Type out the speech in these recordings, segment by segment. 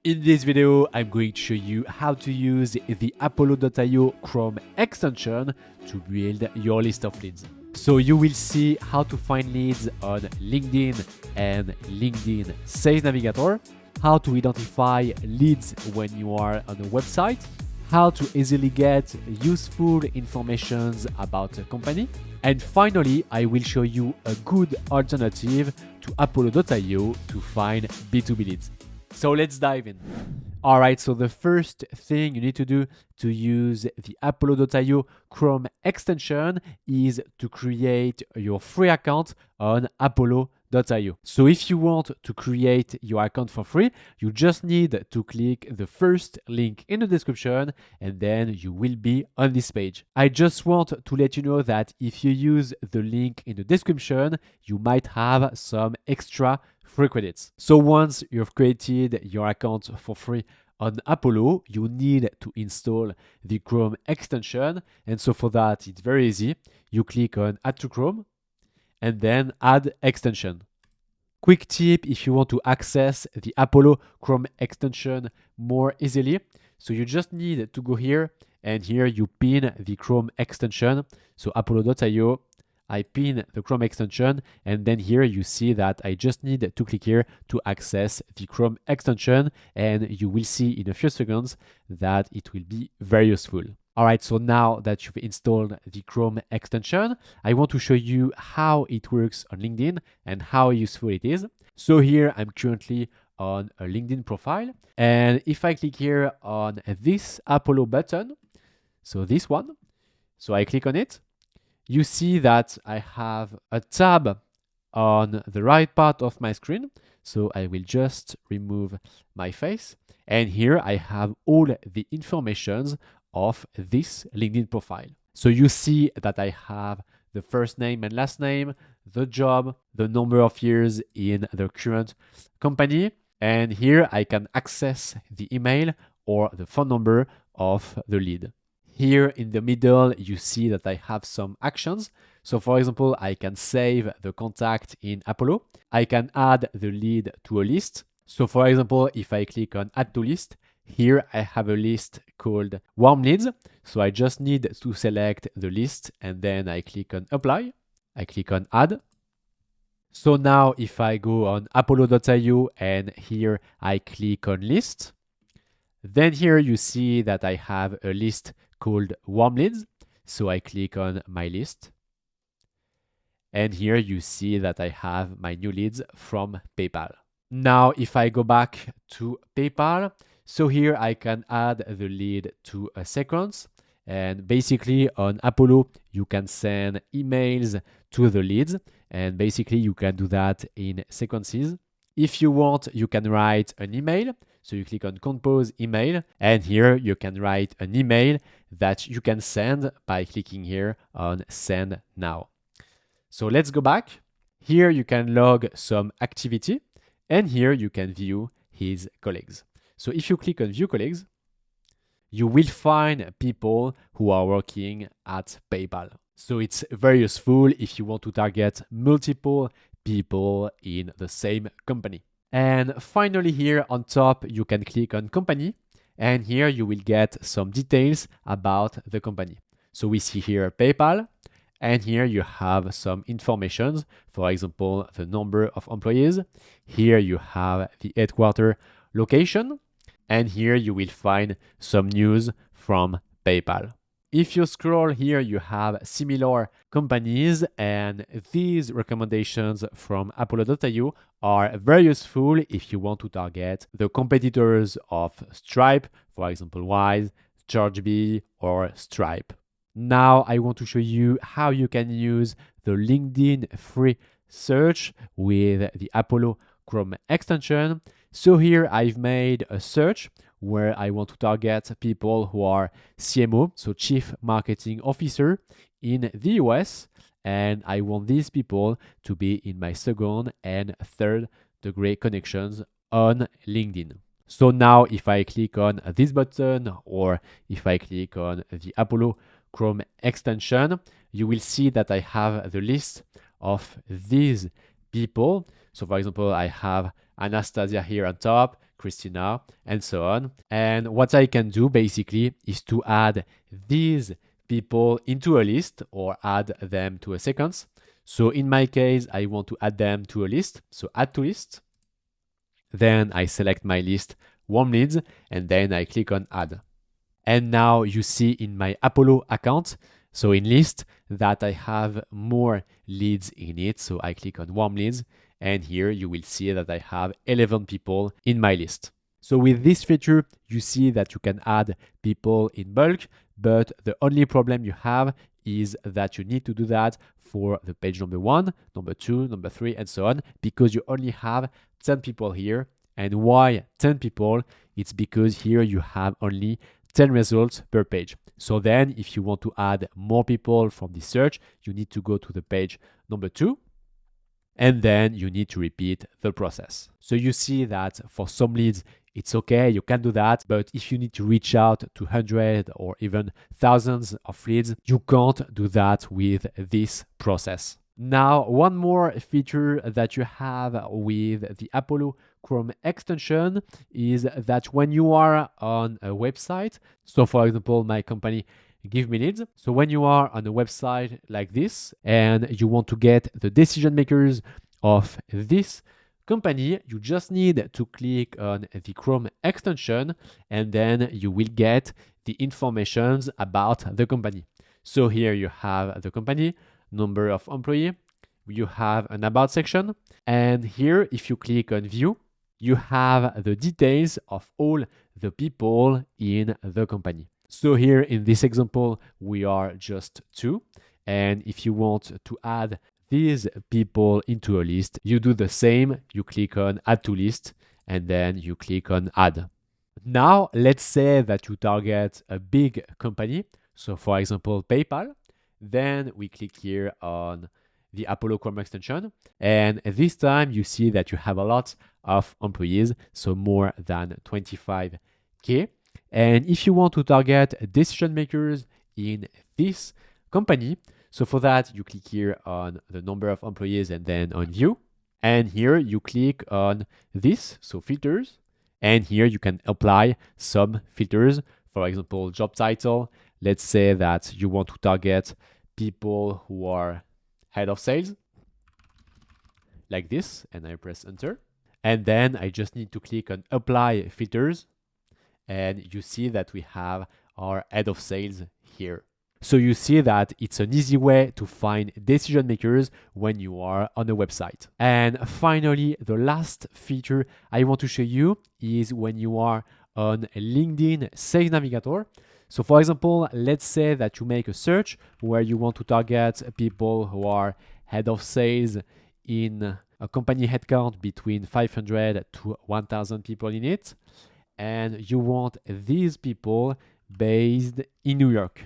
In this video, I'm going to show you how to use the Apollo.io Chrome extension to build your list of leads. So you will see how to find leads on LinkedIn and LinkedIn Sales Navigator, how to identify leads when you are on a website, how to easily get useful information about a company, and finally, I will show you a good alternative to Apollo.io to find B2B leads. So let's dive in. All right, so the first thing you need to do to use the Apollo.io Chrome extension is to create your free account on Apollo.io. So if you want to create your account for free, you just need to click the first link in the description and then you will be on this page. I just want to let you know that if you use the link in the description, you might have some extra free credits. So once you've created your account for free on Apollo, you need to install the Chrome extension. And so for that, it's very easy. You click on Add to Chrome and then Add Extension. Quick tip if you want to access the Apollo Chrome extension more easily. So you just need to go here and here you pin the Chrome extension. So Apollo.io, I pin the Chrome extension, and then here you see that I just need to click here to access the Chrome extension, and you will see in a few seconds that it will be very useful. All right, so now that you've installed the Chrome extension, I want to show you how it works on LinkedIn and how useful it is. So here I'm currently on a LinkedIn profile, and if I click here on this Apollo button, so this one, so I click on it, you see that I have a tab on the right part of my screen. So I will just remove my face. And here I have all the informations of this LinkedIn profile. So you see that I have the first name and last name, the job, the number of years in the current company. And here I can access the email or the phone number of the lead. Here in the middle, you see that I have some actions. So for example, I can save the contact in Apollo. I can add the lead to a list. So for example, if I click on Add to List, here I have a list called Warm Leads. So I just need to select the list and then I click on Apply. I click on Add. So now if I go on Apollo.io and here I click on List, then here you see that I have a list called Warm Leads. So I click on my list. And here you see that I have my new leads from PayPal. Now, if I go back to PayPal, so here I can add the lead to a sequence. And basically on Apollo, you can send emails to the leads. And basically you can do that in sequences. If you want, you can write an email. So you click on Compose Email, and here you can write an email that you can send by clicking here on Send Now. So let's go back. Here you can log some activity, and here you can view his colleagues. So if you click on View Colleagues, you will find people who are working at PayPal. So it's very useful if you want to target multiple people in the same company. And finally here on top, you can click on company and here you will get some details about the company. So we see here PayPal and here you have some information, for example, the number of employees. Here you have the headquarter location and here you will find some news from PayPal. If you scroll here, you have similar companies and these recommendations from Apollo.io are very useful if you want to target the competitors of Stripe, for example, Wise, Chargebee, or Stripe. Now I want to show you how you can use the LinkedIn free search with the Apollo Chrome extension. So here I've made a search where I want to target people who are CMO, so Chief Marketing Officer in the US, and I want these people to be in my second and third degree connections on LinkedIn. So now if I click on this button or if I click on the Apollo Chrome extension, you will see that I have the list of these people. So for example, I have Anastasia here on top, Christina, and so on. And what I can do basically is to add these people into a list or add them to a sequence. So in my case, I want to add them to a list. So add to list. Then I select my list, warm leads, and then I click on add. And now you see in my Apollo account, so in list, that I have more leads in it. So I click on warm leads, and here you will see that I have 11 people in my list. So with this feature, you see that you can add people in bulk, but the only problem you have is that you need to do that for the page number 1, number 2, number 3, and so on, because you only have 10 people here. And why 10 people? It's because here you have only 10 results per page. So then if you want to add more people from the search, you need to go to the page number 2, and then you need to repeat the process. So you see that for some leads, it's okay, you can do that, but if you need to reach out to hundreds or even thousands of leads, you can't do that with this process. Now, one more feature that you have with the Apollo Chrome extension is that when you are on a website, so for example, my company Give Me Leads. So when you are on a website like this and you want to get the decision makers of this company, you just need to click on the Chrome extension and then you will get the information about the company. So here you have the company, number of employee, you have an about section, and here if you click on view, you have the details of all the people in the company. So here in this example, we are just 2. And if you want to add these people into a list, you do the same. You click on add to list and then you click on add. Now, let's say that you target a big company. So for example, PayPal. Then we click here on the Apollo Chrome extension. And this time you see that you have a lot of employees, so more than 25K. And if you want to target decision makers in this company, so for that, you click here on the number of employees and then on view. And here you click on this, so filters. And here you can apply some filters. For example, job title. Let's say that you want to target people who are head of sales, like this, and I press enter. And then I just need to click on apply filters. And you see that we have our head of sales here. So you see that it's an easy way to find decision makers when you are on a website. And finally, the last feature I want to show you is when you are on LinkedIn Sales Navigator. So for example, let's say that you make a search where you want to target people who are head of sales in a company headcount between 500 to 1,000 people in it. And you want these people based in New York,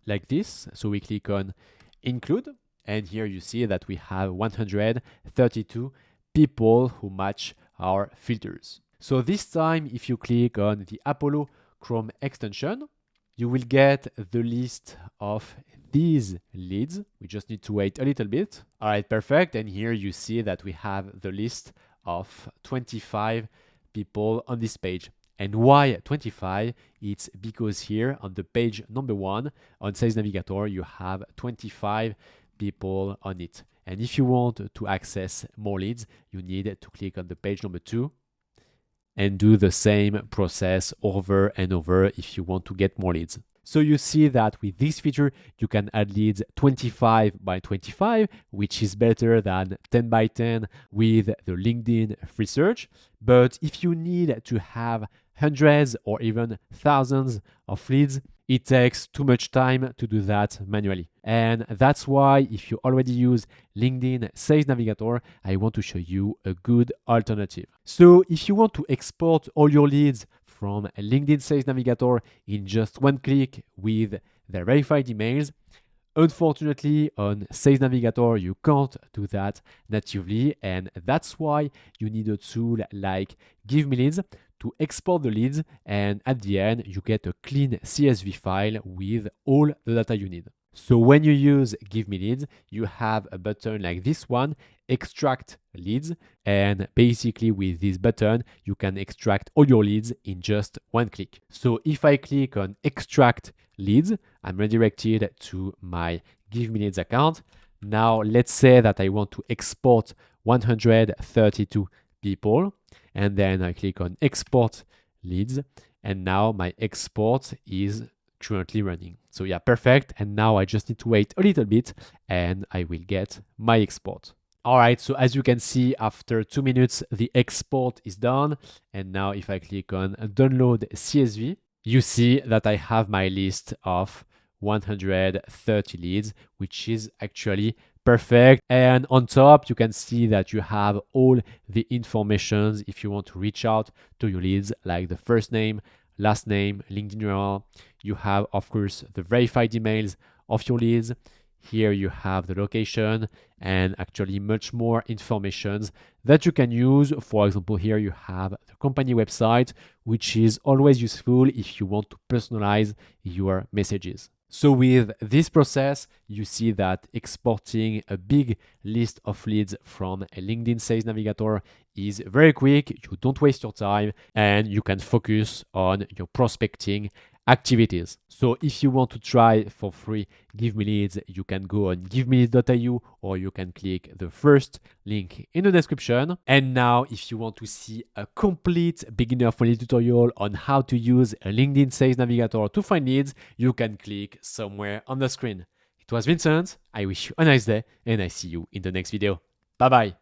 like this. So we click on include, and here you see that we have 132 people who match our filters. So this time, if you click on the Apollo Chrome extension, you will get the list of these leads. We just need to wait a little bit. All right, perfect. And here you see that we have the list of 25 people on this page. And why 25? It's because here on the page number 1 on Sales Navigator, you have 25 people on it. And if you want to access more leads, you need to click on the page number 2 and do the same process over and over if you want to get more leads. So you see that with this feature, you can add leads 25 by 25, which is better than 10 by 10 with the LinkedIn free search. But if you need to have hundreds or even thousands of leads, it takes too much time to do that manually. And that's why if you already use LinkedIn Sales Navigator, I want to show you a good alternative. So if you want to export all your leads from LinkedIn Sales Navigator in just one click with their verified emails, unfortunately, on Sales Navigator, you can't do that natively. And that's why you need a tool like Give Me Leads to export the leads. And at the end, you get a clean CSV file with all the data you need. So when you use Give Me Leads, you have a button like this one, extract leads. And basically with this button, you can extract all your leads in just one click. So if I click on extract leads, I'm redirected to my Give Me Leads account. Now let's say that I want to export 132 people, and then I click on export leads, and now my export is currently running. So yeah, perfect. And now I just need to wait a little bit and I will get my export. All right, so as you can see, after 2 minutes, the export is done. And now if I click on download CSV, you see that I have my list of 130 leads, which is actually perfect. And on top, you can see that you have all the informations if you want to reach out to your leads, like the first name, last name, LinkedIn URL. You have, of course, the verified emails of your leads. Here you have the location and actually much more information that you can use. For example, here you have the company website, which is always useful if you want to personalize your messages. So with this process, you see that exporting a big list of leads from a LinkedIn Sales Navigator is very quick. You don't waste your time and you can focus on your prospecting activities. So if you want to try for free Give Me Leads, you can go on givemeleads.io or you can click the first link in the description. And now if you want to see a complete beginner-friendly tutorial on how to use a LinkedIn Sales Navigator to find leads, you can click somewhere on the screen. It was Vincent. I wish you a nice day and I see you in the next video. Bye bye.